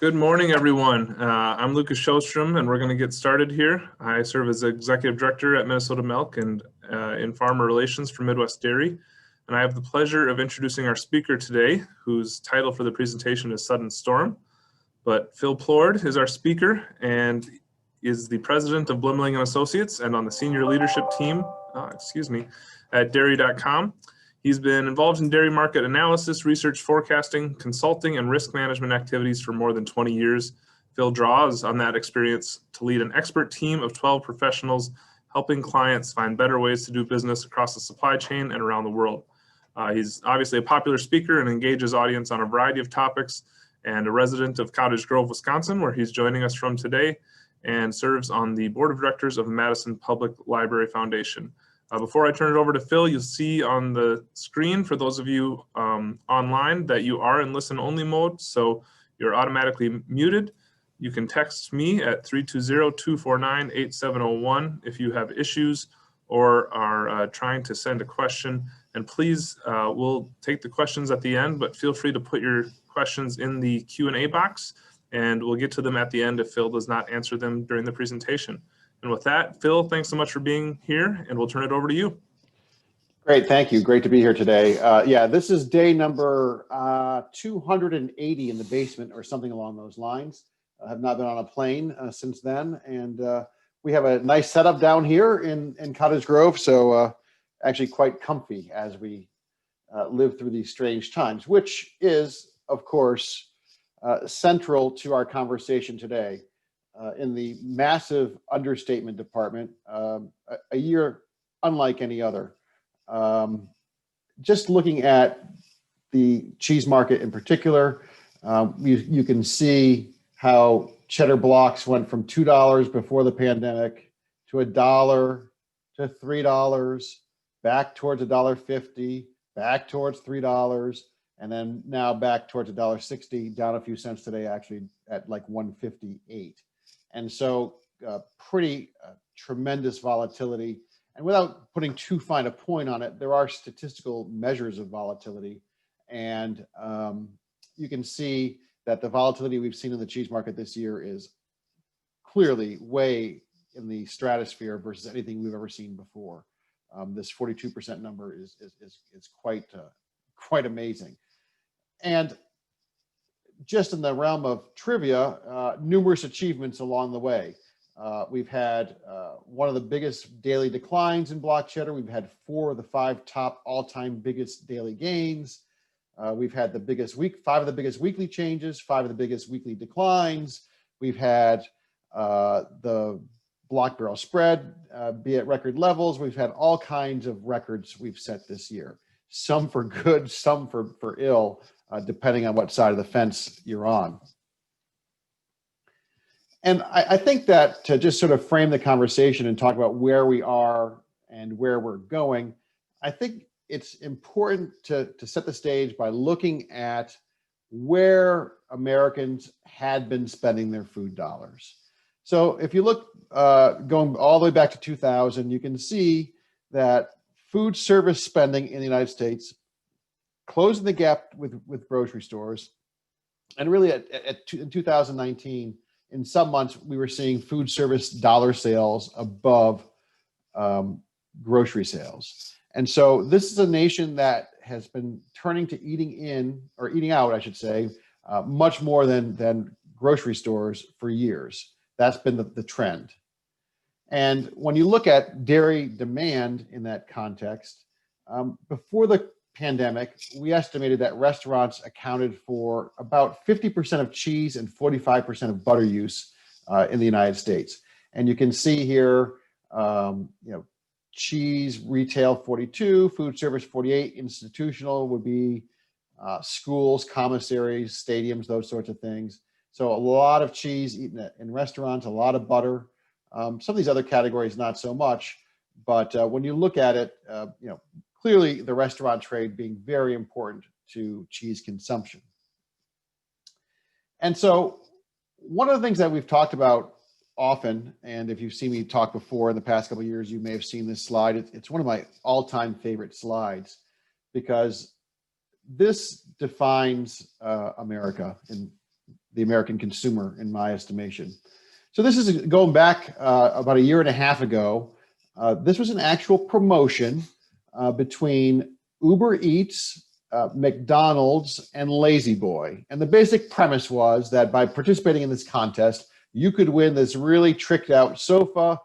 Good morning, everyone. I'm Lucas Shostrom, and we're going to get started here. I serve as Executive Director at Minnesota Milk and in Farmer Relations for Midwest Dairy. And I have the pleasure of introducing our speaker today, whose title for the presentation is Sudden Storm. But Phil Plourd is our speaker and is the president of Blimling and Associates and on the senior leadership team, at dairy.com. He's been involved in dairy market analysis, research, forecasting, consulting, and risk management activities for more than 20 years. Phil draws on that experience to lead an expert team of 12 professionals, helping clients find better ways to do business across the supply chain and around the world. He's obviously a popular speaker and engages audience on a variety of topics, and a resident of Cottage Grove, Wisconsin, where he's joining us from today, and serves on the board of directors of Madison Public Library Foundation. Before I turn it over to Phil, you'll see on the screen, for those of you online, that you are in listen-only mode, so you're automatically muted. You can text me at 320-249-8701 if you have issues or are trying to send a question. And please, we'll take the questions at the end, but feel free to put your questions in the Q&A box, and we'll get to them at the end if Phil does not answer them during the presentation. And with that, Phil, thanks so much for being here, and we'll turn it over to you. Great, thank you. Great to be here today. Yeah, this is day number 280 in the basement or something along those lines. I have not been on a plane since then, and we have a nice setup down here in Cottage Grove, so actually quite comfy as we live through these strange times, which is, of course, central to our conversation today. In the massive understatement department, a year unlike any other. Just looking at the cheese market in particular, you can see how cheddar blocks went from $2 before the pandemic to $1 to $3, back towards $1.50, back towards $3, and then now back towards $1.60, down a few cents today, actually at like $1.58. And so pretty tremendous volatility. And without putting too fine a point on it, there are statistical measures of volatility. And you can see that the volatility we've seen in the cheese market this year is clearly way in the stratosphere versus anything we've ever seen before. This 42% number is quite amazing. And just in the realm of trivia, numerous achievements along the way. We've had one of the biggest daily declines in block cheddar. We've had 4 of the 5 top all-time biggest daily gains. We've had the 5 of the biggest weekly changes, 5 of the biggest weekly declines. We've had the block barrel spread be at record levels. We've had all kinds of records we've set this year. Some for good, some for ill, depending on what side of the fence you're on. And I think that to just sort of frame the conversation and talk about where we are and where we're going, I think it's important to set the stage by looking at where Americans had been spending their food dollars. So if you look going all the way back to 2000, you can see that food service spending in the United States closing the gap with grocery stores. And really in 2019, in some months, we were seeing food service dollar sales above grocery sales. And so this is a nation that has been turning to eating out, I should say, much more than grocery stores for years. That's been the trend. And when you look at dairy demand in that context, before the pandemic, we estimated that restaurants accounted for about 50% of cheese and 45% of butter use in the United States. And you can see here, cheese retail 42, food service 48, institutional would be schools, commissaries, stadiums, those sorts of things. So a lot of cheese eaten in restaurants, a lot of butter. Some of these other categories, not so much. But when you look at it, clearly the restaurant trade being very important to cheese consumption. And so one of the things that we've talked about often, and if you've seen me talk before in the past couple of years, you may have seen this slide. It's one of my all-time favorite slides because this defines America in the American consumer, in my estimation. So this is going back about a year and a half ago. This was an actual promotion between Uber Eats, McDonald's, and Lazy Boy. And the basic premise was that by participating in this contest, you could win this really tricked out sofa.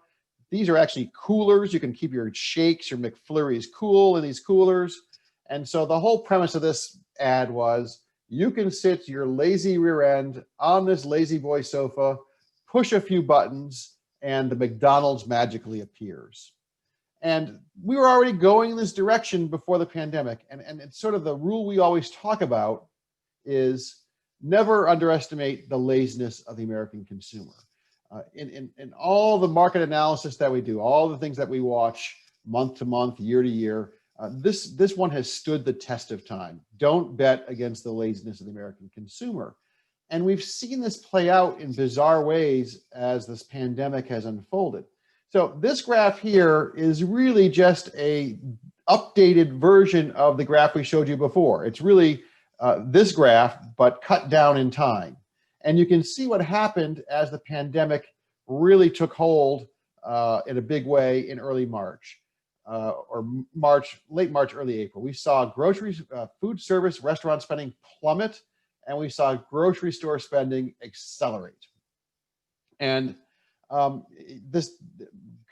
These are actually coolers. You can keep your shakes, your McFlurries cool in these coolers. And so the whole premise of this ad was, you can sit your lazy rear end on this Lazy Boy sofa, push a few buttons, and the McDonald's magically appears. And we were already going in this direction before the pandemic. And it's sort of the rule we always talk about is never underestimate the laziness of the American consumer. In all the market analysis that we do, all the things that we watch month to month, year to year, this one has stood the test of time. Don't bet against the laziness of the American consumer. And we've seen this play out in bizarre ways as this pandemic has unfolded. So this graph here is really just a updated version of the graph we showed you before. It's really this graph, but cut down in time. And you can see what happened as the pandemic really took hold in a big way in early March, late March, early April. We saw groceries, food service, restaurant spending plummet, and we saw grocery store spending accelerate. And this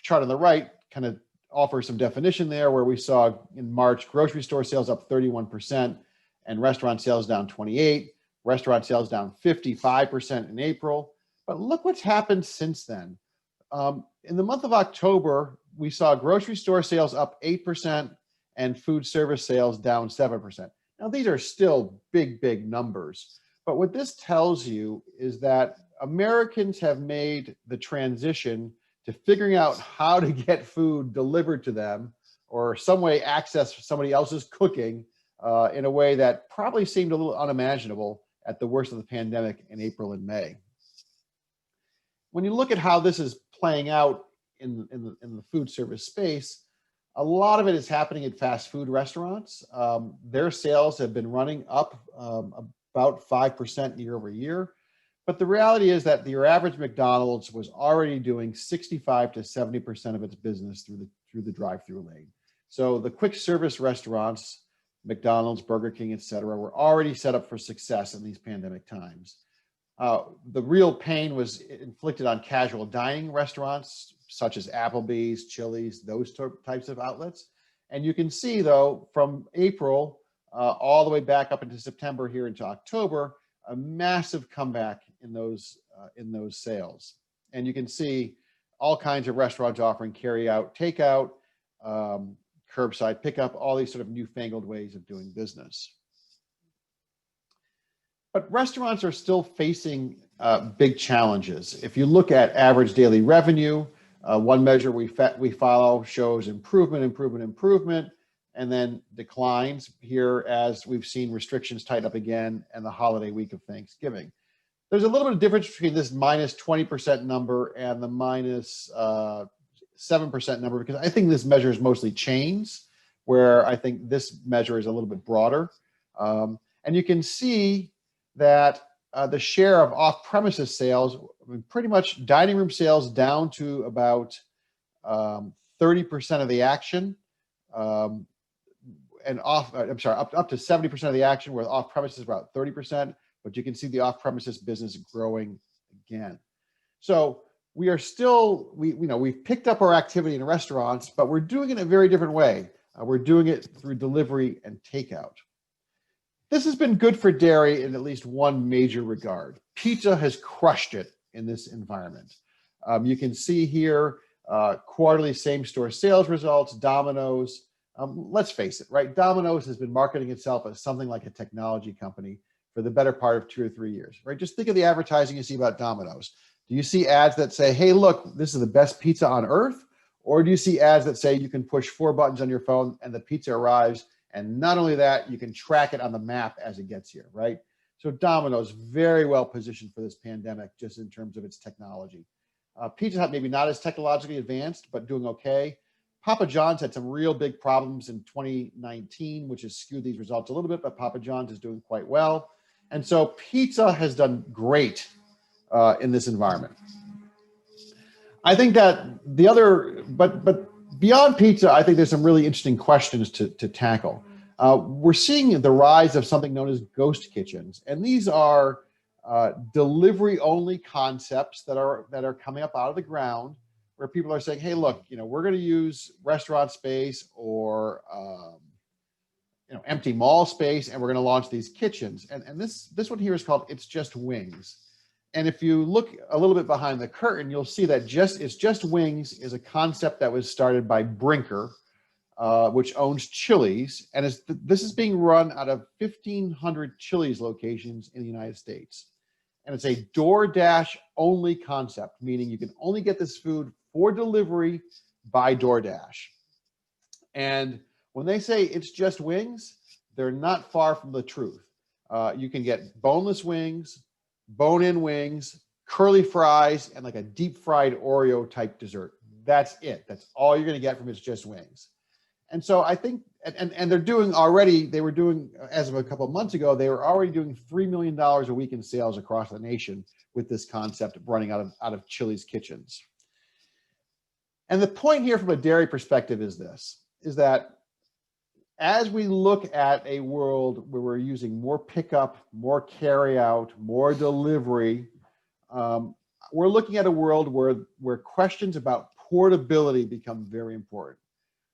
chart on the right kind of offers some definition there, where we saw in March grocery store sales up 31% and restaurant sales down 28%. Restaurant sales down 55% in April. But look what's happened since then. In the month of October, we saw grocery store sales up 8% and food service sales down 7%. Now, these are still big, big numbers. But what this tells you is that Americans have made the transition to figuring out how to get food delivered to them or some way access somebody else's cooking in a way that probably seemed a little unimaginable at the worst of the pandemic in April and May. When you look at how this is playing out in the food service space, a lot of it is happening at fast food restaurants. Their sales have been running up about 5% year over year. But the reality is that your average McDonald's was already doing 65 to 70% of its business through the drive-through lane. So the quick service restaurants, McDonald's, Burger King, et cetera, were already set up for success in these pandemic times. The real pain was inflicted on casual dining restaurants, such as Applebee's, Chili's, those types of outlets. And you can see, though, from April all the way back up into September here into October, a massive comeback in those sales. And you can see all kinds of restaurants offering carry-out, takeout, curbside pickup, all these sort of newfangled ways of doing business. But restaurants are still facing big challenges. If you look at average daily revenue, one measure we follow shows improvement, and then declines here as we've seen restrictions tighten up again and the holiday week of Thanksgiving. There's a little bit of difference between this minus 20% number and the minus 7% number, because I think this measure is mostly chains, where I think this measure is a little bit broader. And you can see that the share of off-premises sales, pretty much dining room sales down to about 30% of the action, and up to 70% of the action, where off-premises about 30%, but you can see the off-premises business growing again. So we are still, we've picked up our activity in restaurants, but we're doing it in a very different way. We're doing it through delivery and takeout. This has been good for dairy in at least one major regard. Pizza has crushed it in this environment. You can see here quarterly same-store sales results, Domino's. Let's face it, right? Domino's has been marketing itself as something like a technology company for the better part of 2 or 3 years, right? Just think of the advertising you see about Domino's. Do you see ads that say, hey, look, this is the best pizza on earth? Or do you see ads that say you can push 4 buttons on your phone and the pizza arrives? And not only that, you can track it on the map as it gets here, right? So Domino's very well positioned for this pandemic, just in terms of its technology. Pizza Hut maybe not as technologically advanced, but doing okay. Papa John's had some real big problems in 2019, which has skewed these results a little bit, but Papa John's is doing quite well. And so pizza has done great in this environment. I think that the other, but beyond pizza, I think there's some really interesting questions to tackle. We're seeing the rise of something known as ghost kitchens, and these are delivery-only concepts that are coming up out of the ground, where people are saying, "Hey, look, we're going to use restaurant space or empty mall space, and we're going to launch these kitchens." And this one here is called "It's Just Wings." And if you look a little bit behind the curtain, you'll see that It's Just Wings is a concept that was started by Brinker, which owns Chili's, and this is being run out of 1,500 Chili's locations in the United States. And it's a DoorDash only concept, meaning you can only get this food for delivery by DoorDash. And when they say it's just wings, they're not far from the truth. You can get boneless wings, bone-in wings, curly fries, and like a deep fried Oreo type dessert. That's it. That's all you're going to get from It's Just Wings. And so I think, and they're doing already, they were doing, as of a couple of months ago, they were already doing $3 million a week in sales across the nation with this concept running out of Chili's kitchens. And the point here from a dairy perspective is that as we look at a world where we're using more pickup, more carry out, more delivery, we're looking at a world where questions about portability become very important.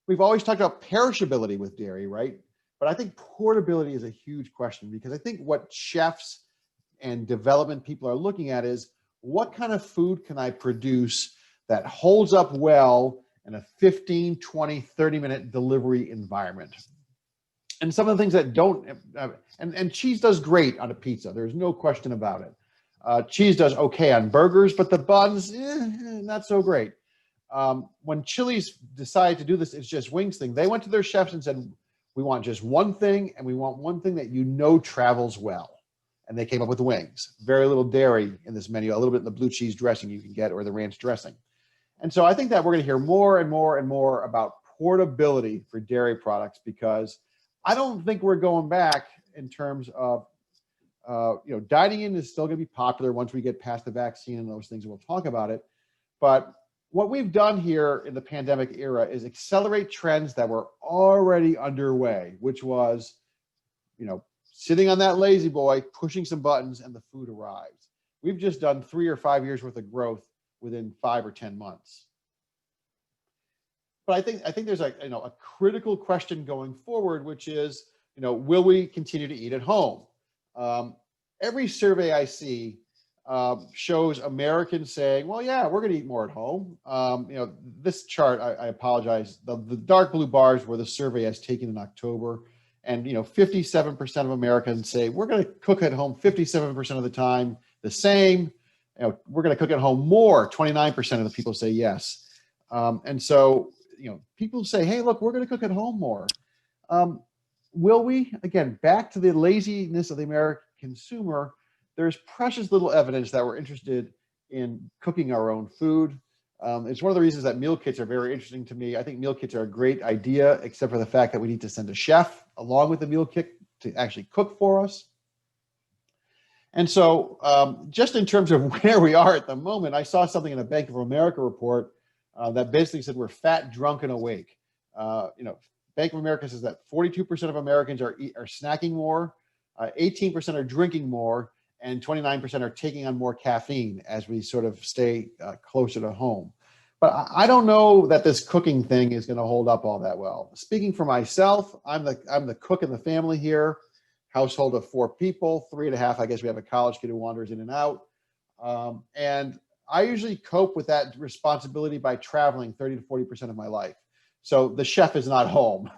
We've always talked about perishability with dairy, right? But I think portability is a huge question, because I think what chefs and development people are looking at is, what kind of food can I produce that holds up well in a 15, 20, 30-minute delivery environment? And some of the things that don't, and cheese does great on a pizza. There's no question about it. Cheese does okay on burgers, but the buns, not so great. When Chili's decided to do this It's Just Wings thing, they went to their chefs and said, we want just one thing, and we want one thing that travels well. And they came up with wings. Very little dairy in this menu, a little bit in the blue cheese dressing you can get, or the ranch dressing. And so I think that we're going to hear more and more and more about portability for dairy products, because I don't think we're going back in terms of, dining in is still going to be popular once we get past the vaccine and those things, and we'll talk about it. But what we've done here in the pandemic era is accelerate trends that were already underway, which was, sitting on that lazy boy, pushing some buttons, and the food arrives. We've just done 3 or 5 years worth of growth within 5 or 10 months. But I think there's a critical question going forward, which is, will we continue to eat at home? Every survey I see shows Americans saying, well, yeah, we're going to eat more at home. This chart, I apologize. The dark blue bars were the survey as taken in October. And, 57% of Americans say we're going to cook at home 57% of the time, the same. We're going to cook at home more. 29% of the people say yes. And so, people say, hey, look, we're going to cook at home more. Will we? Again, back to the laziness of the American consumer, there's precious little evidence that we're interested in cooking our own food. It's one of the reasons that meal kits are very interesting to me. I think meal kits are a great idea, except for the fact that we need to send a chef along with the meal kit to actually cook for us. And so just in terms of where we are at the moment, I saw something in a Bank of America report that basically said we're fat, drunk, and awake. Bank of America says that 42% of Americans are snacking more, 18% are drinking more, and 29% are taking on more caffeine as we sort of stay closer to home. But I don't know that this cooking thing is going to hold up all that well. Speaking for myself, I'm the cook in the family here, household of 4 people, 3.5, I guess we have a college kid who wanders in and out. And I usually cope with that responsibility by traveling 30 to 40% of my life. So the chef is not home.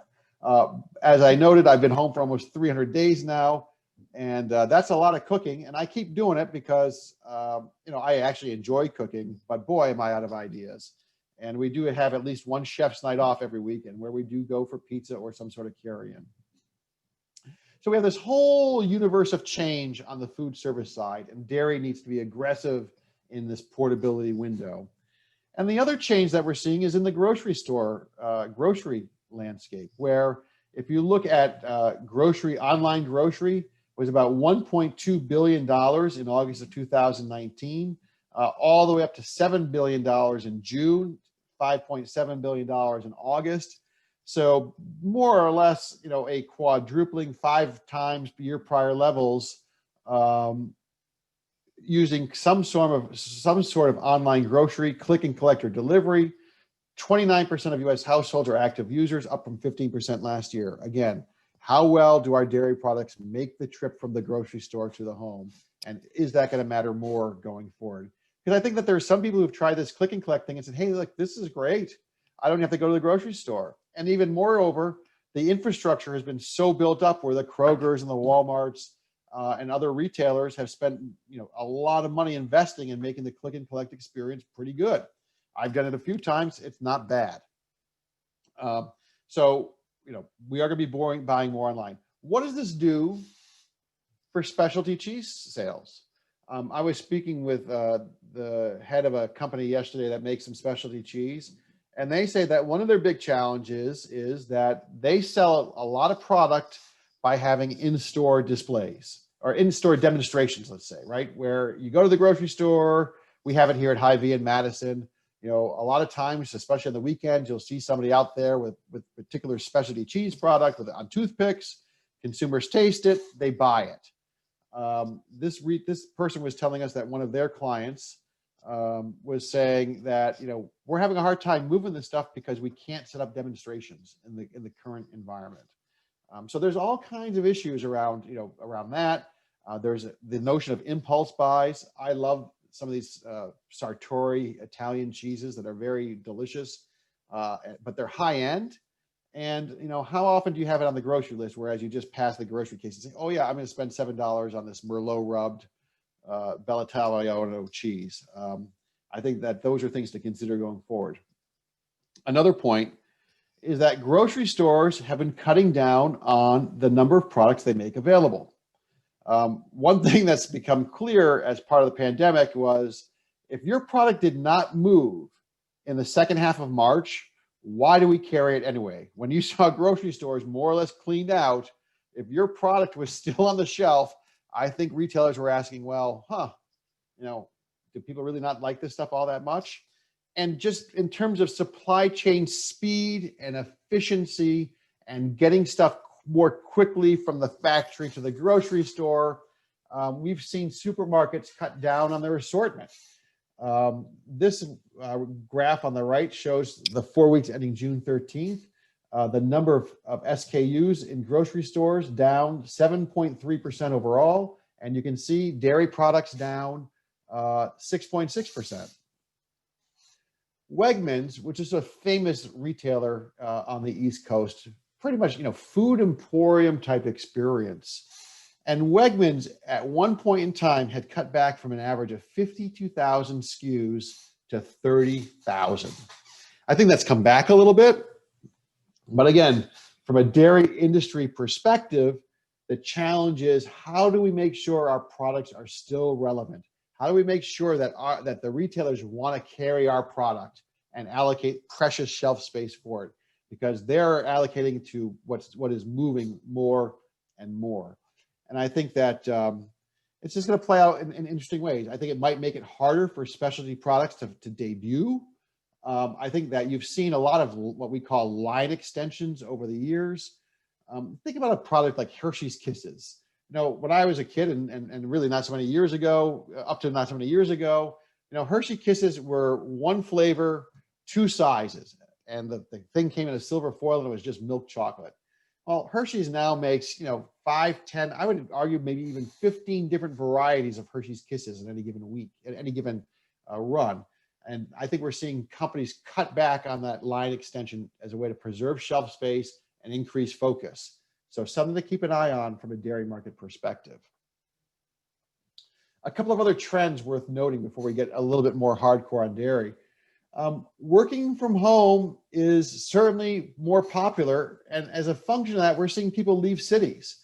As I noted, I've been home for almost 300 days now. And that's a lot of cooking, and I keep doing it because, I actually enjoy cooking, but boy, am I out of ideas. And we do have at least one chef's night off every weekend where we do go for pizza or some sort of carry-in. So we have this whole universe of change on the food service side, and dairy needs to be aggressive in this portability window. And the other change that we're seeing is in the grocery store, grocery landscape, where if you look at online grocery, was about $1.2 billion in August of 2019, all the way up to $7 billion in June, $5.7 billion in August. So more or less, a quadrupling, 5 times year prior levels, using some sort of online grocery, click and collect or delivery. 29% of US households are active users, up from 15% last year. Again, how well do our dairy products make the trip from the grocery store to the home? And is that going to matter more going forward? Because I think that there are some people who've tried this click and collect thing and said, hey, look, this is great. I don't have to go to the grocery store. And even moreover, the infrastructure has been so built up where the Krogers and the Walmarts and other retailers have spent a lot of money investing in making the click and collect experience pretty good. I've done it a few times. It's not bad. So we are going to be buying more online. What does this do for specialty cheese sales? I was speaking with the head of a company yesterday that makes some specialty cheese, and they say that one of their big challenges is that they sell a lot of product by having in-store displays or in-store demonstrations, let's say, right? Where you go to the grocery store, we have it here at Hy-Vee in Madison. A lot of times, especially on the weekends, you'll see somebody out there with particular specialty cheese product on toothpicks. Consumers taste it, they buy it. This person was telling us that one of their clients was saying that we're having a hard time moving this stuff because we can't set up demonstrations in the current environment. So there's all kinds of issues around that. There's the notion of impulse buys. I love some of these Sartori Italian cheeses that are very delicious, but they're high end. And how often do you have it on the grocery list, whereas you just pass the grocery case and say, oh yeah, I'm going to spend $7 on this Merlot rubbed Bella Tagliano cheese. I think that those are things to consider going forward. Another point is that grocery stores have been cutting down on the number of products they make available. One thing that's become clear as part of the pandemic was if your product did not move in the second half of March, why do we carry it anyway? When you saw grocery stores more or less cleaned out, if your product was still on the shelf, I think retailers were asking, well, do people really not like this stuff all that much? And just in terms of supply chain speed and efficiency and getting stuff more quickly from the factory to the grocery store, we've seen supermarkets cut down on their assortment. This graph on the right shows the 4 weeks ending June 13th. The number of SKUs in grocery stores down 7.3% overall. And you can see dairy products down 6.6%. Wegmans, which is a famous retailer on the East Coast, pretty much, food emporium type experience. And Wegmans at one point in time had cut back from an average of 52,000 SKUs to 30,000. I think that's come back a little bit. But again, from a dairy industry perspective, the challenge is how do we make sure our products are still relevant? How do we make sure that that the retailers want to carry our product and allocate precious shelf space for it? Because they're allocating to what is moving more and more. And I think that it's just going to play out in interesting ways. I think it might make it harder for specialty products to debut. I think that you've seen a lot of what we call line extensions over the years. Think about a product like Hershey's Kisses. When I was a kid and really not so many years ago, up to not so many years ago, Hershey Kisses were one flavor, 2 sizes. And the thing came in a silver foil and it was just milk chocolate. Well, Hershey's now makes, 5, 10, I would argue maybe even 15 different varieties of Hershey's Kisses in any given week, in any given run. And I think we're seeing companies cut back on that line extension as a way to preserve shelf space and increase focus. So something to keep an eye on from a dairy market perspective. A couple of other trends worth noting before we get a little bit more hardcore on dairy. Working from home is certainly more popular, and as a function of that, we're seeing people leave cities.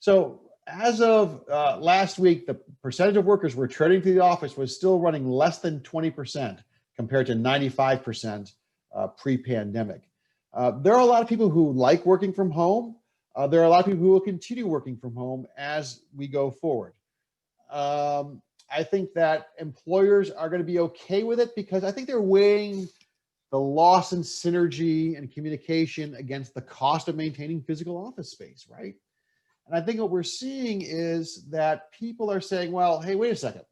So as of last week, the percentage of workers returning to the office was still running less than 20% compared to 95% pre-pandemic. There are a lot of people who like working from home. There are a lot of people who will continue working from home as we go forward. I think that employers are going to be okay with it because I think they're weighing the loss in synergy and communication against the cost of maintaining physical office space, right? And I think what we're seeing is that people are saying, well, hey, wait a second.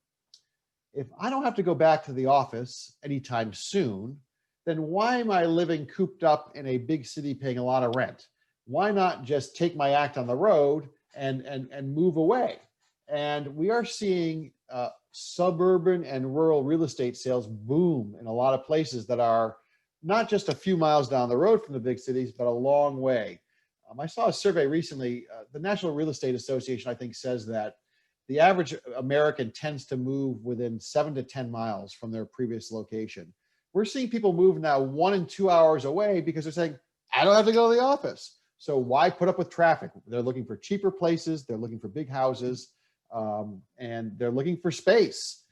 If I don't have to go back to the office anytime soon, then why am I living cooped up in a big city paying a lot of rent? Why not just take my act on the road and move away? And we are seeing suburban and rural real estate sales boom in a lot of places that are not just a few miles down the road from the big cities, but a long way. I saw a survey recently. The National Real Estate Association, I think, says that the average American tends to move within 7 to 10 miles from their previous location. We're seeing people move now 1 and 2 hours away because they're saying, I don't have to go to the office. So why put up with traffic? They're looking for cheaper places. They're looking for big houses, and they're looking for space.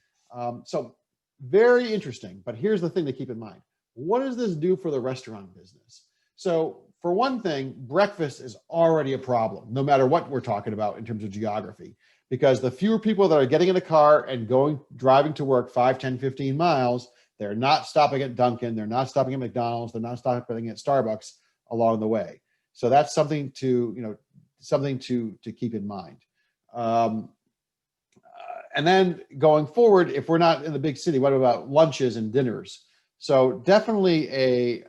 So very interesting. But here's the thing to keep in mind. What does this do for the restaurant business? So for one thing, breakfast is already a problem, no matter what we're talking about in terms of geography, because the fewer people that are getting in a car and driving to work 5, 10, 15 miles, they're not stopping at Dunkin', they're not stopping at McDonald's, they're not stopping at Starbucks along the way. So that's something to, something to keep in mind. And then going forward, if we're not in the big city, what about lunches and dinners? So definitely a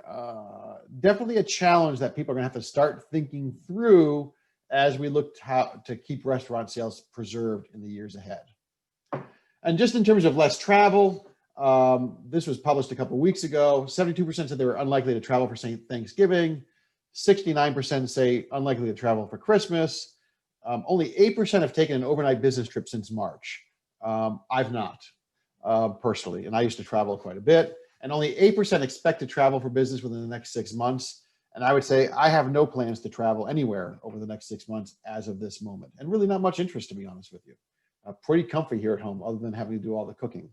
challenge that people are going to have to start thinking through as we look to how to keep restaurant sales preserved in the years ahead. And just in terms of less travel, this was published a couple of weeks ago. 72% said they were unlikely to travel for Thanksgiving. 69% say unlikely to travel for Christmas. Only 8% have taken an overnight business trip since March. I've not personally, and I used to travel quite a bit. And only 8% expect to travel for business within the next 6 months. And I would say I have no plans to travel anywhere over the next 6 months as of this moment, and really not much interest, to be honest with you. Pretty comfy here at home, other than having to do all the cooking.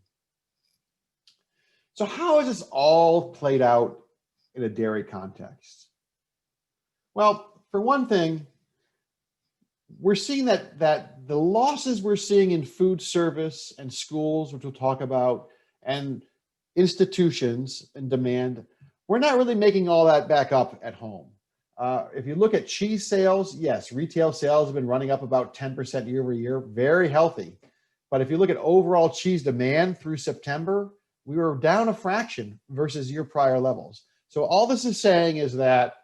So how is this all played out in a dairy context? Well, for one thing, we're seeing that the losses we're seeing in food service and schools, which we'll talk about, and institutions and demand, we're not really making all that back up at home. If you look at cheese sales, yes, retail sales have been running up about 10% year over year, very healthy. But if you look at overall cheese demand through September, we were down a fraction versus year prior levels. So all this is saying is that,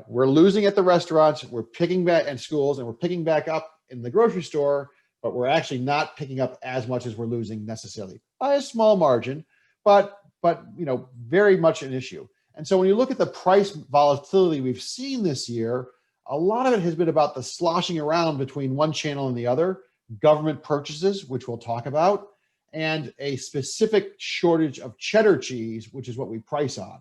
we're losing at the restaurants, we're picking back in schools, and we're picking back up in the grocery store, but we're actually not picking up as much as we're losing necessarily, by a small margin, but very much an issue. And so when you look at the price volatility we've seen this year, a lot of it has been about the sloshing around between one channel and the other, government purchases, which we'll talk about, and a specific shortage of cheddar cheese, which is what we price on.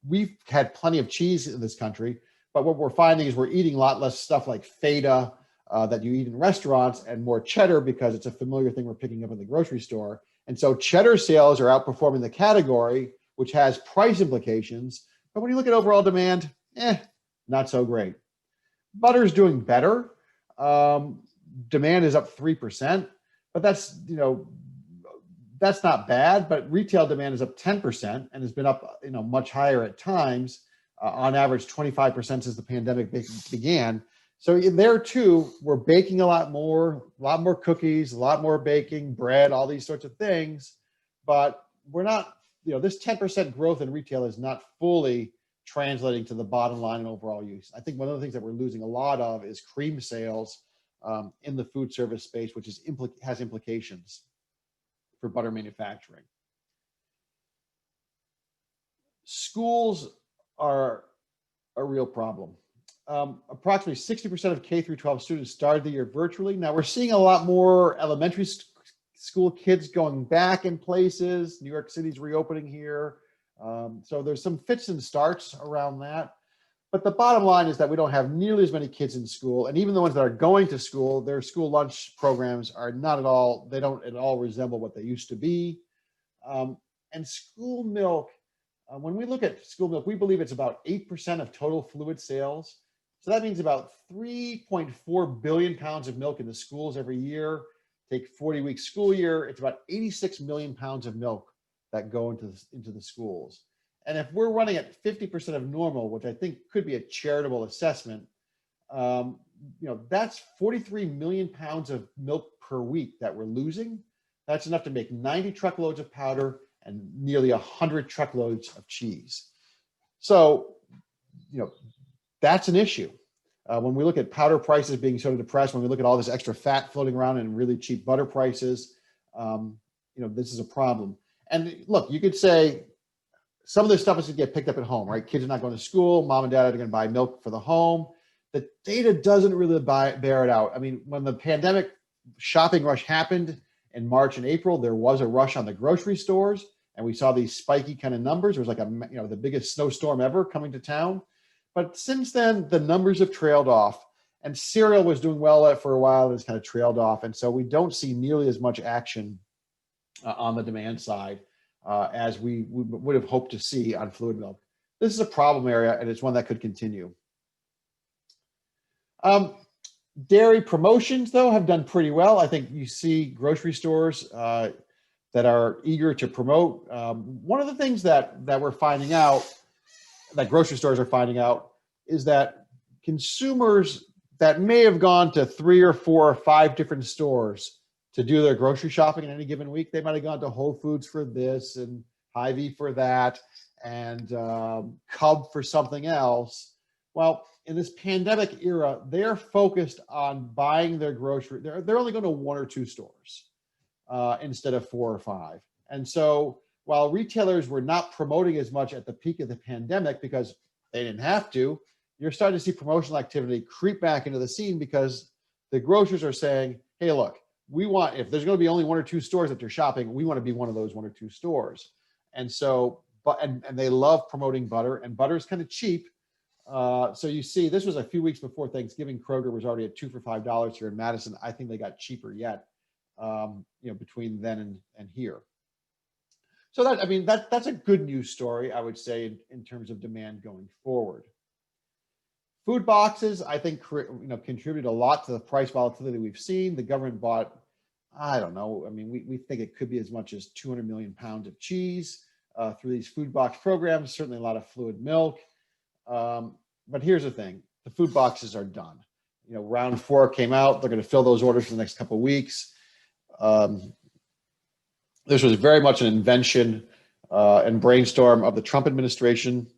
We've had plenty of cheese in this country, but what we're finding is we're eating a lot less stuff like feta that you eat in restaurants, and more cheddar because it's a familiar thing we're picking up in the grocery store. And so cheddar sales are outperforming the category, which has price implications. But when you look at overall demand, not so great. Butter's doing better. Demand is up 3%, but that's not bad. But retail demand is up 10% and has been up much higher at times, on average 25% since the pandemic began. So there too, we're baking a lot more cookies, a lot more baking, bread, all these sorts of things. But we're not, this 10% growth in retail is not fully translating to the bottom line and overall use. I think one of the things that we're losing a lot of is cream sales in the food service space, which has implications for butter manufacturing. Schools are a real problem. Approximately 60% of K through 12 students started the year virtually. Now we're seeing a lot more elementary school kids going back in places. New York City's reopening here. So there's some fits and starts around that. But the bottom line is that we don't have nearly as many kids in school. And even the ones that are going to school, their school lunch programs are not at all, they don't at all resemble what they used to be. And school milk, when we look at school milk, we believe it's about 8% of total fluid sales. So that means about 3.4 billion pounds of milk in the schools every year. Take 40-week school year, it's about 86 million pounds of milk that go into the schools. And if we're running at 50% of normal, which I think could be a charitable assessment, that's 43 million pounds of milk per week that we're losing. That's enough to make 90 truckloads of powder and nearly 100 truckloads of cheese. So, that's an issue. When we look at powder prices being sort of depressed, when we look at all this extra fat floating around and really cheap butter prices, this is a problem. And look, you could say some of this stuff is going to get picked up at home, right? Kids are not going to school. Mom and dad are going to buy milk for the home. The data doesn't really bear it out. I mean, when the pandemic shopping rush happened in March and April, there was a rush on the grocery stores, and we saw these spiky kind of numbers. It was like the biggest snowstorm ever coming to town. But since then, the numbers have trailed off, and cereal was doing well for a while. It's kind of trailed off, and so we don't see nearly as much action on the demand side as we would have hoped to see on fluid milk. This is a problem area, and it's one that could continue. Dairy promotions, though, have done pretty well. I think you see grocery stores that are eager to promote. One of the things that we're finding out, that grocery stores are finding out, is that consumers that may have gone to 3 or 4 or 5 different stores to do their grocery shopping in any given week, they might have gone to Whole Foods for this and Hy-Vee for that and Cub for something else. Well, in this pandemic era, they're focused on buying their grocery. They're only going to 1 or 2 stores instead of 4 or 5. And so while retailers were not promoting as much at the peak of the pandemic because they didn't have to, you're starting to see promotional activity creep back into the scene because the grocers are saying, hey, look, if there's going to be only 1 or 2 stores that you're shopping, we want to be one of those 1 or 2 stores. And so, and they love promoting butter, and butter is kind of cheap. So you see, this was a few weeks before Thanksgiving. Kroger was already at 2 for $5 here in Madison. I think they got cheaper yet, between then and here. So that's a good news story, I would say, in terms of demand going forward. Food boxes, I think, contribute a lot to the price volatility we've seen. The government bought, I don't know, we think it could be as much as 200 million pounds of cheese through these food box programs, certainly a lot of fluid milk. But here's the thing, the food boxes are done. Round 4 came out. They're going to fill those orders for the next couple of weeks. This was very much an invention and brainstorm of the Trump administration.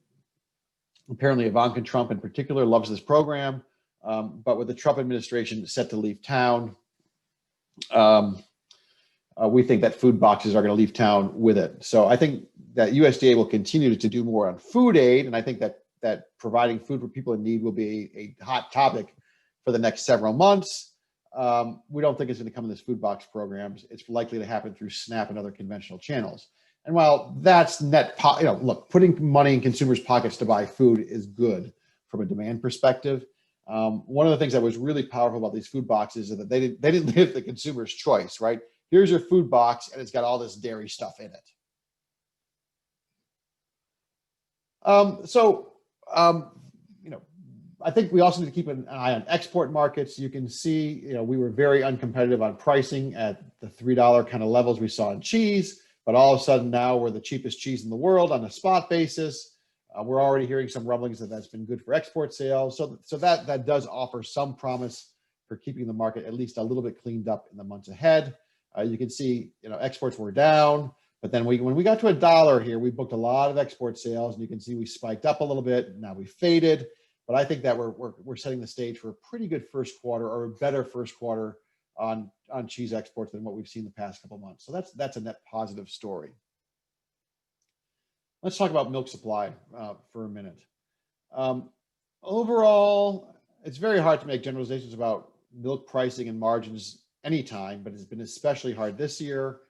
Apparently, Ivanka Trump in particular loves this program, but with the Trump administration set to leave town, we think that food boxes are going to leave town with it. So I think that USDA will continue to do more on food aid, and I think that providing food for people in need will be a hot topic for the next several months. We don't think it's going to come in this food box programs. It's likely to happen through SNAP and other conventional channels. And while that's look, putting money in consumers' pockets to buy food is good from a demand perspective. One of the things that was really powerful about these food boxes is that they didn't leave the consumer's choice, right? Here's your food box, and it's got all this dairy stuff in it. I think we also need to keep an eye on export markets. You can see, we were very uncompetitive on pricing at the $3 kind of levels we saw in cheese, but all of a sudden now we're the cheapest cheese in the world on a spot basis. We're already hearing some rumblings that that's been good for export sales. So that does offer some promise for keeping the market at least a little bit cleaned up in the months ahead. You can see, exports were down, but then when we got to $1 here, we booked a lot of export sales, and you can see we spiked up a little bit. Now we faded, but I think that we're setting the stage for a pretty good first quarter, or a better first quarter on cheese exports than what we've seen the past couple of months. So that's a net positive story. Let's talk about milk supply for a minute. Overall, it's very hard to make generalizations about milk pricing and margins anytime, but it's been especially hard this year.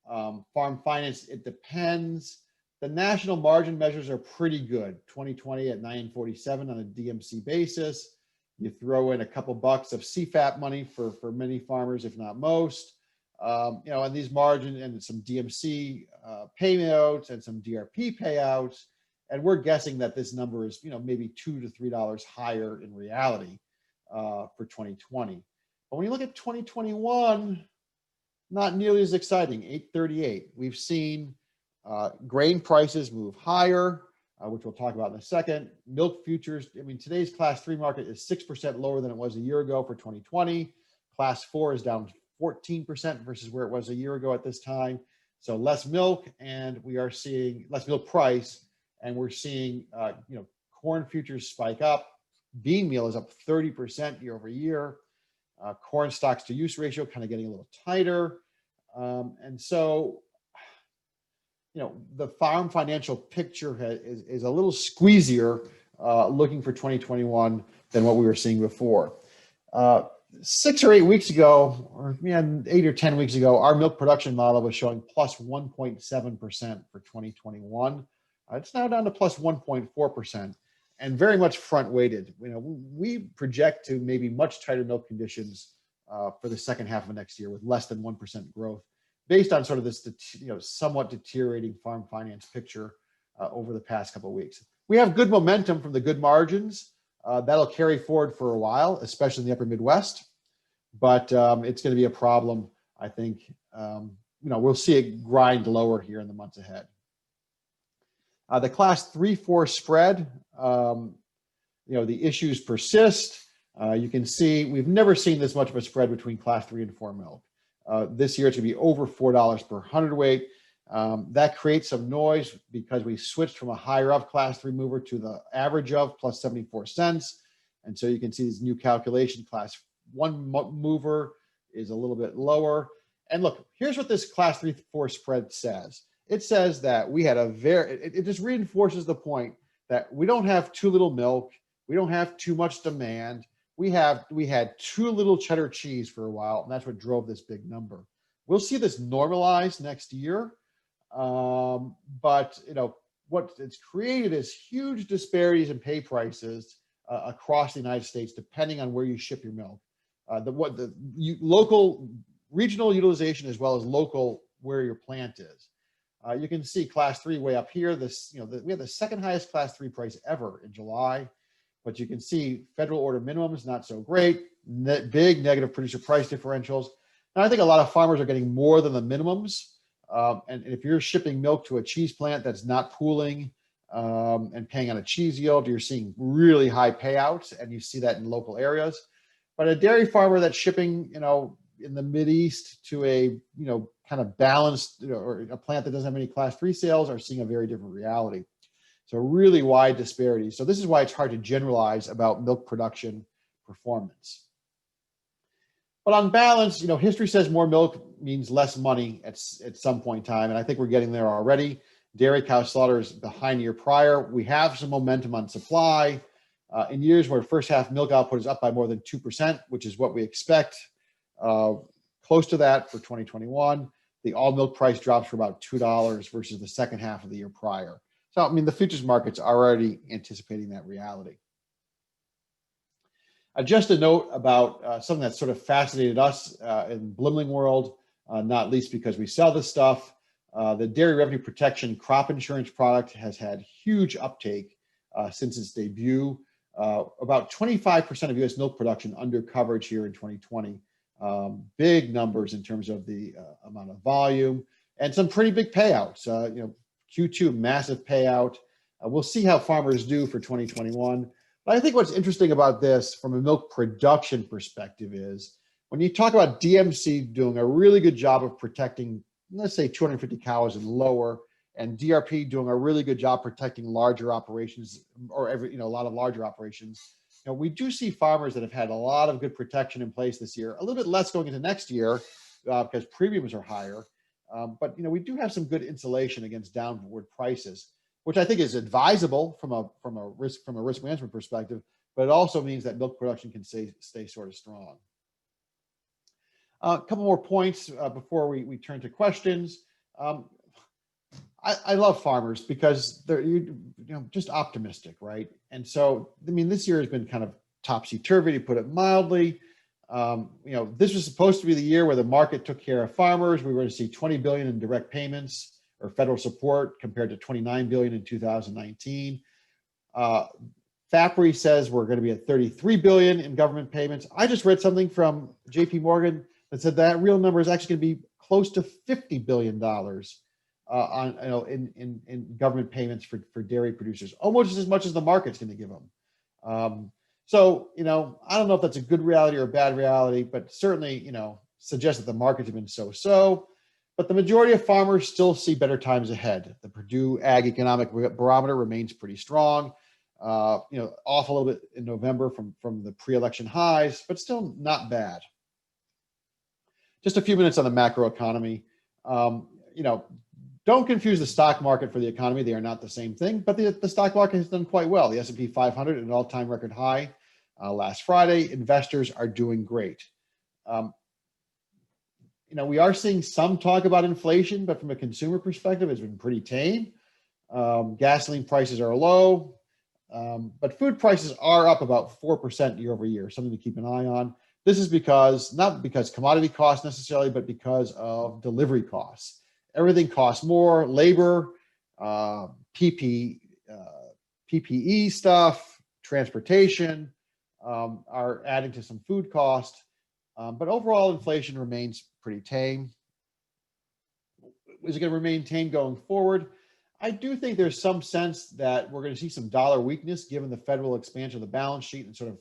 Farm finance, it depends. The national margin measures are pretty good. 2020 at 9.47 on a DMC basis. You throw in a couple bucks of CFAP money for many farmers, if not most. And these margins and some DMC payouts and some DRP payouts, And we're guessing that this number is, maybe $2 to $3 higher in reality for 2020. But when you look at 2021, not nearly as exciting, $8.38. We've seen grain prices move higher, which we'll talk about in a second. Milk futures, today's class 3 market is 6% lower than it was a year ago for 2020. Class 4 is down 14% versus where it was a year ago at this time. So less milk, and we are seeing less milk price, and we're seeing corn futures spike up. Bean meal is up 30% year over year. Corn stocks to use ratio kind of getting a little tighter. And so, the farm financial picture is a little squeezier looking for 2021 than what we were seeing before. 6 or 8 weeks ago, or 8 or 10 weeks ago, our milk production model was showing plus 1.7% for 2021. It's now down to plus 1.4%, and very much front weighted. We project to maybe much tighter milk conditions for the second half of next year with less than 1% growth, based on sort of this somewhat deteriorating farm finance picture over the past couple of weeks. We have good momentum from the good margins. That'll carry forward for a while, especially in the upper Midwest, but it's going to be a problem, I think. We'll see it grind lower here in the months ahead. The class 3-4 spread, the issues persist. You can see we've never seen this much of a spread between class 3 and 4 milk. This year it's going to be over $4 per hundredweight. That creates some noise because we switched from a higher of class 3 mover to the average of plus 74 cents. And so you can see this new calculation. Class 1 mover is a little bit lower. And look, here's what this class 3-4 spread says. It says that we had it just reinforces the point that we don't have too little milk. We don't have too much demand. We had too little cheddar cheese for a while, and that's what drove this big number. We'll see this normalize next year. But what it's created is huge disparities in pay prices across the United States, depending on where you ship your milk. Local, regional utilization as well as local where your plant is. You can see class 3 way up here. We have the second highest class 3 price ever in July, but you can see federal order minimums not so great. Big negative producer price differentials. And I think a lot of farmers are getting more than the minimums. And if you're shipping milk to a cheese plant that's not pooling and paying on a cheese yield, you're seeing really high payouts, and you see that in local areas. But a dairy farmer that's shipping, in the Mideast to a, kind of balanced, or a plant that doesn't have any class 3 sales, are seeing a very different reality. So really wide disparities. So this is why it's hard to generalize about milk production performance. But on balance, history says more milk means less money at some point in time, and I think we're getting there already. Dairy cow slaughter is behind the year prior. We have some momentum on supply. In years where first half milk output is up by more than 2%, which is what we expect, close to that for 2021, the all milk price drops for about $2 versus the second half of the year prior. So, the futures market's already anticipating that reality. Just a note about something that sort of fascinated us in Blimling world, not least because we sell this stuff. The Dairy Revenue Protection crop insurance product has had huge uptake since its debut. About 25% of U.S. milk production under coverage here in 2020. Big numbers in terms of the amount of volume and some pretty big payouts. Q2 massive payout. We'll see how farmers do for 2021. But I think what's interesting about this from a milk production perspective is when you talk about DMC doing a really good job of protecting, let's say 250 cows and lower, and DRP doing a really good job protecting larger operations, or a lot of larger operations. We do see farmers that have had a lot of good protection in place this year, a little bit less going into next year because premiums are higher. But we do have some good insulation against downward prices, which I think is advisable from a risk management perspective, but it also means that milk production can stay sort of strong. A couple more points before we turn to questions. I love farmers because they're just optimistic, right? And so, this year has been kind of topsy-turvy, to put it mildly. This was supposed to be the year where the market took care of farmers. We were going to see $20 billion in direct payments, or federal support compared to $29 billion in 2019. FAPRI says we're going to be at $33 billion in government payments. I just read something from JP Morgan that said that real number is actually going to be close to $50 billion in government payments for dairy producers, almost as much as the market's going to give them. So, I don't know if that's a good reality or a bad reality, but certainly, suggests that the markets have been so-so. But the majority of farmers still see better times ahead. The Purdue Ag Economic Barometer remains pretty strong. Off a little bit in November from the pre-election highs, but still not bad. Just a few minutes on the macroeconomy. Don't confuse the stock market for the economy. They are not the same thing, but the stock market has done quite well. The S&P 500 at an all-time record high last Friday. Investors are doing great. We are seeing some talk about inflation, but from a consumer perspective, it's been pretty tame. Gasoline prices are low, but food prices are up about 4% year over year, something to keep an eye on. This is not because commodity costs necessarily, but because of delivery costs. Everything costs more. Labor, PPE stuff, transportation are adding to some food cost. But overall, inflation remains pretty tame. Is it going to remain tame going forward? I do think there's some sense that we're going to see some dollar weakness given the federal expansion of the balance sheet and sort of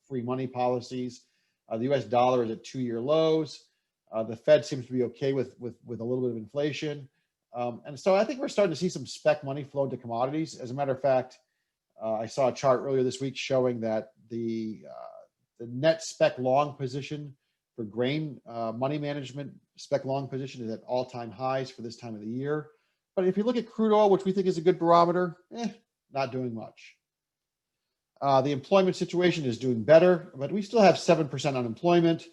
free money policies. The U.S. dollar is at 2-year lows. The Fed seems to be okay with a little bit of inflation. And so I think we're starting to see some spec money flow into commodities. As a matter of fact, I saw a chart earlier this week showing that the net spec long position for grain money management spec long position is at all-time highs for this time of the year. But if you look at crude oil, which we think is a good barometer, not doing much. The employment situation is doing better, but we still have 7% unemployment,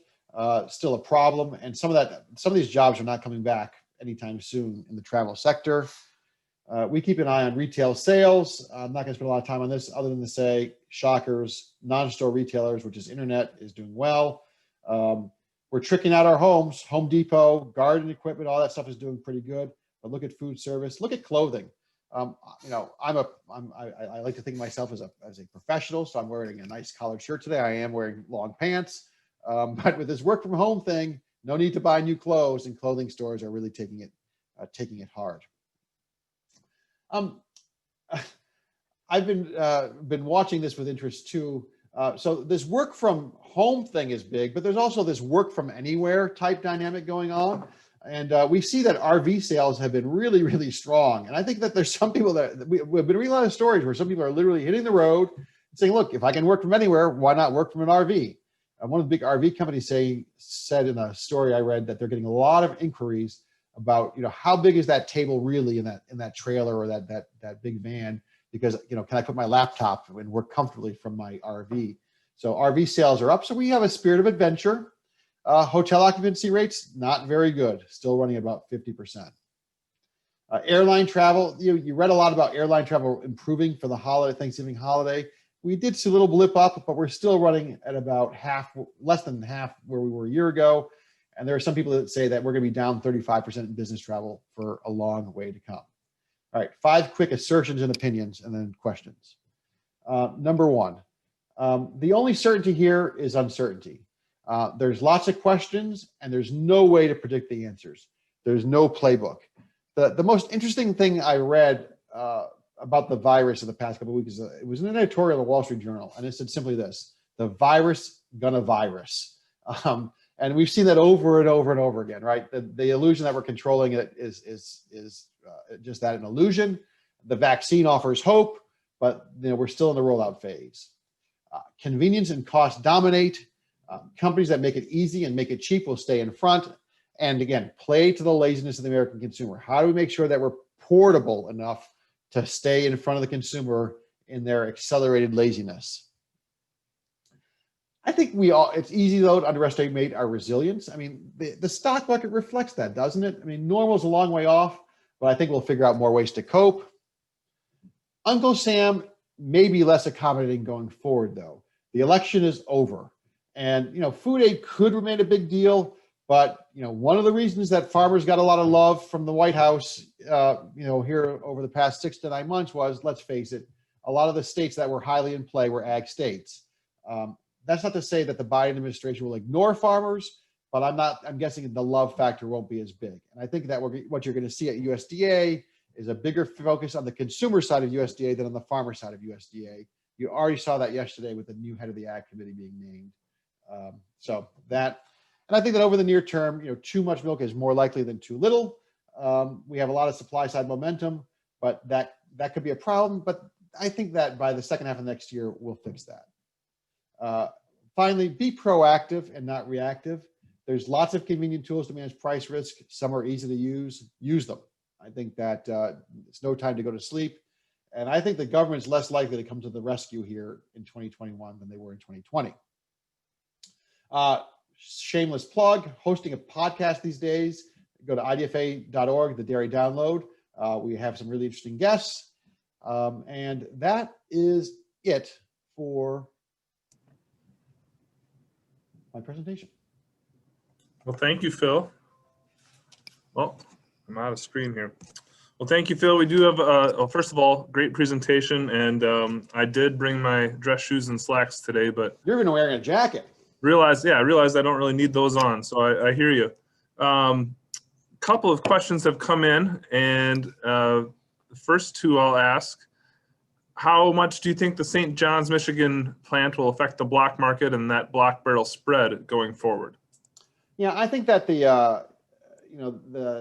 still a problem. And some of these jobs are not coming back anytime soon in the travel sector. We keep an eye on retail sales. I'm not going to spend a lot of time on this other than to say, shockers, non-store retailers, which is internet, is doing well. We're tricking out our homes. Home Depot, garden equipment, all that stuff is doing pretty good. But look at food service, look at clothing. I like to think of myself as a professional, so I'm wearing a nice collared shirt today. I am wearing long pants, but with this work from home thing, no need to buy new clothes, and clothing stores are really taking it hard. I've been watching this with interest too. So this work from home thing is big, but there's also this work from anywhere type dynamic going on. And we see that RV sales have been really, really strong. And I think that there's some people that we've been reading a lot of stories where some people are literally hitting the road and saying, look, if I can work from anywhere, why not work from an RV? One of the big RV companies said in a story I read that they're getting a lot of inquiries about, how big is that table really in that trailer or that big van? Because, can I put my laptop and work comfortably from my RV? So RV sales are up. So we have a spirit of adventure. Hotel occupancy rates, not very good, still running about 50%. Airline travel, you read a lot about airline travel improving for the Thanksgiving holiday. We did see a little blip up, but we're still running at about less than half where we were a year ago. And there are some people that say that we're going to be down 35% in business travel for a long way to come. All right, 5 quick assertions and opinions and then questions. Number 1, the only certainty here is uncertainty. There's lots of questions and there's no way to predict the answers. There's no playbook. The most interesting thing I read about the virus in the past couple of weeks, it was an editorial in the Wall Street Journal, and it said simply this: the virus gonna virus. And we've seen that over and over and over again, right? The illusion that we're controlling it is just that, an illusion. The vaccine offers hope, but we're still in the rollout phase. Convenience and cost dominate. Companies that make it easy and make it cheap will stay in front. And again, play to the laziness of the American consumer. How do we make sure that we're portable enough to stay in front of the consumer in their accelerated laziness? I think it's easy though to underestimate our resilience. I mean, the stock market reflects that, doesn't it? I mean, normal is a long way off, but I think we'll figure out more ways to cope. Uncle Sam may be less accommodating going forward though. The election is over. And, food aid could remain a big deal, but, one of the reasons that farmers got a lot of love from the White House, here over the past 6 to 9 months was, let's face it, a lot of the states that were highly in play were ag states. That's not to say that the Biden administration will ignore farmers, but I'm guessing the love factor won't be as big. And I think that what you're going to see at USDA is a bigger focus on the consumer side of USDA than on the farmer side of USDA. You already saw that yesterday with the new head of the ag committee being named. And I think that over the near term, too much milk is more likely than too little. We have a lot of supply side momentum, but that could be a problem. But I think that by the second half of next year, we'll fix that. Finally, be proactive and not reactive. There's lots of convenient tools to manage price risk. Some are easy to use. Use them. I think that it's no time to go to sleep. And I think the government's less likely to come to the rescue here in 2021 than they were in 2020. Shameless plug, hosting a podcast these days. Go to idfa.org, the Dairy Download. We have some really interesting guests. And that is it for my presentation. Well, thank you, Phil. Well, I'm out of screen here. Well, thank you, Phil. We do have, well, first of all, great presentation. And I did bring my dress shoes and slacks today, but you're going to wear a jacket. I realized I don't really need those on. So I hear you. Couple of questions have come in, and the first two I'll ask. How much do you think the St. John's, Michigan plant will affect the block market and that block barrel spread going forward? Yeah, I think that the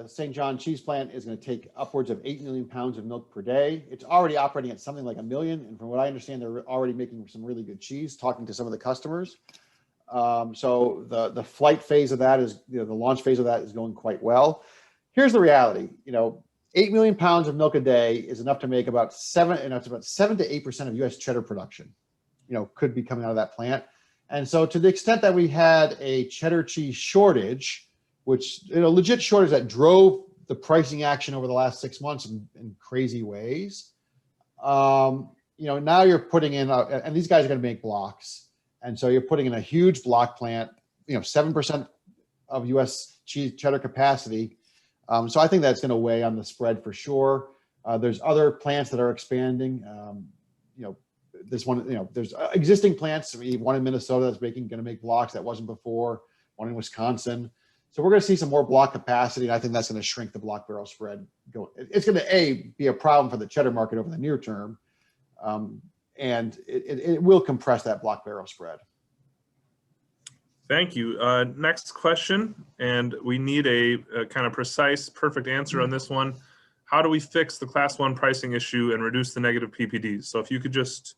St. John cheese plant is going to take upwards of 8 million pounds of milk per day. It's already operating at something like 1 million. And from what I understand, they're already making some really good cheese, talking to some of the customers. So the flight phase of that is, the launch phase of that is going quite well. Here's the reality, 8 million pounds of milk a day is enough to make about 7 to 8% of US cheddar production, could be coming out of that plant. And so to the extent that we had a cheddar cheese shortage, which, legit shortage that drove the pricing action over the last 6 months in crazy ways, now you're putting in, and these guys are going to make blocks. And so you're putting in a huge block plant, 7% of US cheddar capacity. So I think that's going to weigh on the spread for sure. There's other plants that are expanding. This one, there's existing plants. One in Minnesota that's going to make blocks that wasn't before. One in Wisconsin. So we're going to see some more block capacity, and I think that's going to shrink the block barrel spread. It's going to be a problem for the cheddar market over the near term, and it will compress that block barrel spread. Thank you. Next question, and we need a kind of precise, perfect answer on this one. How do we fix the Class 1 pricing issue and reduce the negative PPDs? So if you could just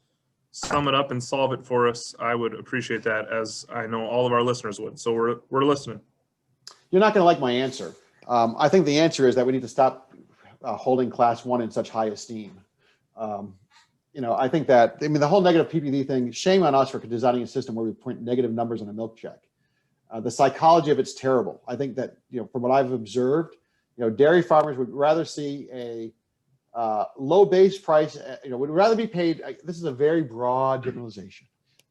sum it up and solve it for us, I would appreciate that, as I know all of our listeners would. So we're listening. You're not going to like my answer. I think the answer is that we need to stop holding Class 1 in such high esteem. I think that, the whole negative PPD thing, shame on us for designing a system where we print negative numbers on a milk check. The psychology of it's terrible. I think that, from what I've observed, dairy farmers would rather see a low base price, would rather be paid. This is a very broad generalization,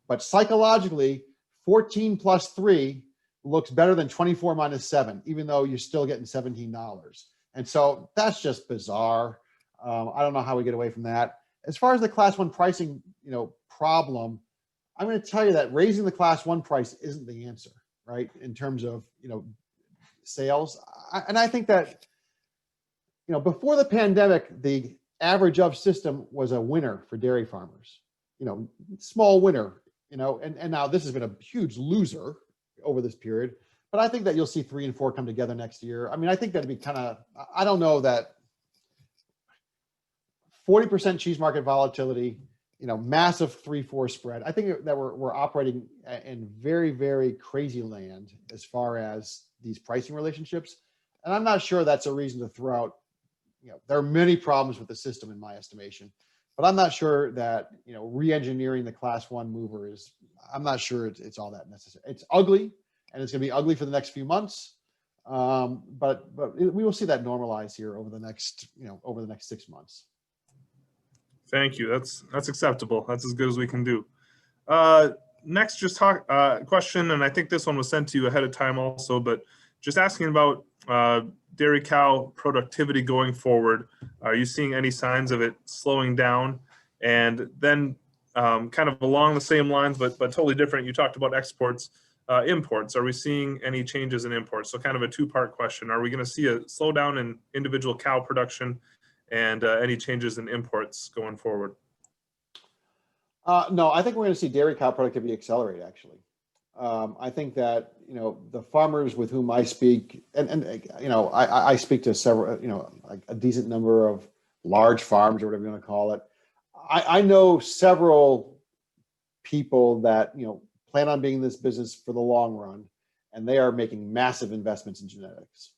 but psychologically, 14 plus 3 looks better than 24 minus 7, even though you're still getting $17. And so that's just bizarre. I don't know how we get away from that. As far as the Class 1 pricing, problem, I'm going to tell you that raising the Class 1 price isn't the answer, right? In terms of, sales. And I think that, before the pandemic, the average of system was a winner for dairy farmers, small winner, and now this has been a huge loser over this period. But I think that you'll see 3 and 4 come together next year. I think that'd be kind of, I don't know that 40% cheese market volatility, massive 3-4 spread. I think that we're operating in very, very crazy land as far as these pricing relationships. And I'm not sure that's a reason to throw out, there are many problems with the system in my estimation, but I'm not sure that, re-engineering the Class 1 mover is, I'm not sure it's all that necessary. It's ugly, and it's going to be ugly for the next few months. But we will see that normalize here over the next 6 months. Thank you. That's acceptable. That's as good as we can do. Next, just question, and I think this one was sent to you ahead of time also, but just asking about dairy cow productivity going forward. Are you seeing any signs of it slowing down? And then kind of along the same lines, but totally different, you talked about exports, imports. Are we seeing any changes in imports? So kind of a two-part question. Are we going to see a slowdown in individual cow production and any changes in imports going forward? No, I think we're going to see dairy cow productivity accelerate, actually. I think that, the farmers with whom I speak, and I speak to several, like a decent number of large farms or whatever you want to call it. I know several people that, plan on being in this business for the long run, and they are making massive investments in genetics.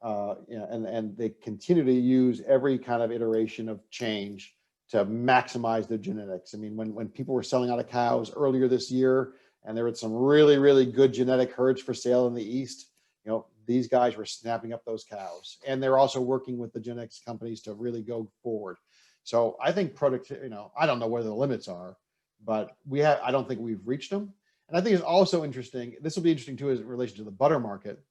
And they continue to use every kind of iteration of change to maximize their genetics. I mean, when people were selling out of cows earlier this year, and there were some really, really good genetic herds for sale in the East, these guys were snapping up those cows. And they're also working with the genetics companies to really go forward. So I think productivity, I don't know where the limits are, but I don't think we've reached them. And I think it's also interesting, this will be interesting too, as in relation to the butter market.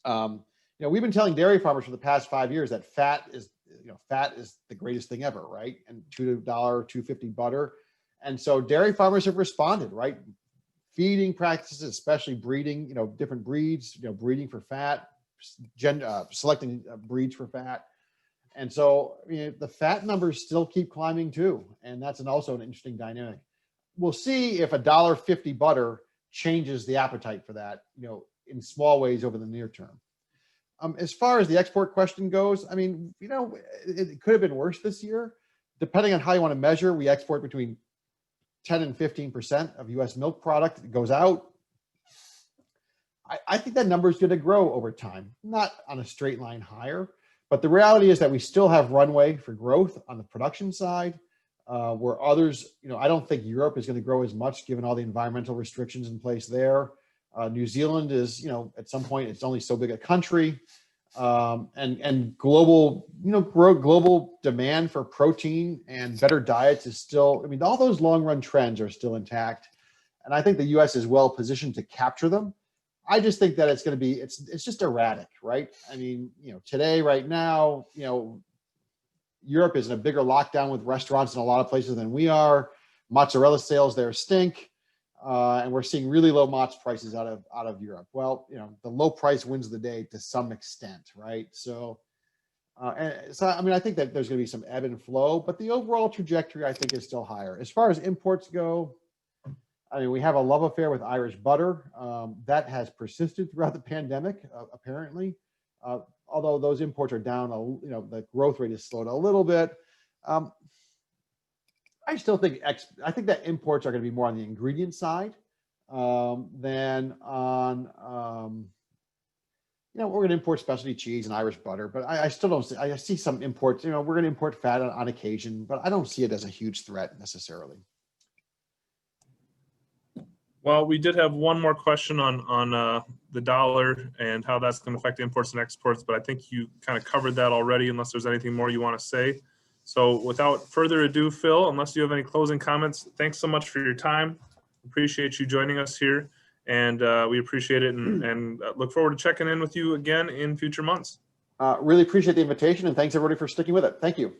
We've been telling dairy farmers for the past 5 years that fat is the greatest thing ever, right? And $2, $2.50 butter. And so dairy farmers have responded, right? Feeding practices, especially breeding, different breeds, breeding for fat, selecting breeds for fat. And so the fat numbers still keep climbing too. And that's also an interesting dynamic. We'll see if $1.50 butter changes the appetite for that, in small ways over the near term. As far as the export question goes, I mean, it could have been worse this year. Depending on how you want to measure, we export between 10 and 15% of U.S. milk product that goes out. I think that number is going to grow over time, not on a straight line higher. But the reality is that we still have runway for growth on the production side, where others, I don't think Europe is going to grow as much given all the environmental restrictions in place there. New Zealand is, at some point, it's only so big a country. And global, global demand for protein and better diets is still, all those long run trends are still intact. And I think the US is well positioned to capture them. I just think that it's going to be, it's just erratic, right? Today, right now, Europe is in a bigger lockdown with restaurants in a lot of places than we are. Mozzarella sales there stink. And we're seeing really low mozz prices out of Europe. Well, the low price wins the day to some extent, right? So I think that there's going to be some ebb and flow, but the overall trajectory, I think, is still higher. As far as imports go, we have a love affair with Irish butter. That has persisted throughout the pandemic, apparently. Although those imports are down, the growth rate has slowed a little bit. I still think that imports are going to be more on the ingredient side than on, we're going to import specialty cheese and Irish butter, but I still don't see, I see some imports, we're going to import fat on occasion, but I don't see it as a huge threat necessarily. Well, we did have one more question on the dollar and how that's going to affect imports and exports, but I think you kind of covered that already, unless there's anything more you want to say. So without further ado, Phil, unless you have any closing comments, thanks so much for your time. Appreciate you joining us here, and we appreciate it and look forward to checking in with you again in future months. Really appreciate the invitation, and thanks everybody for sticking with it. Thank you.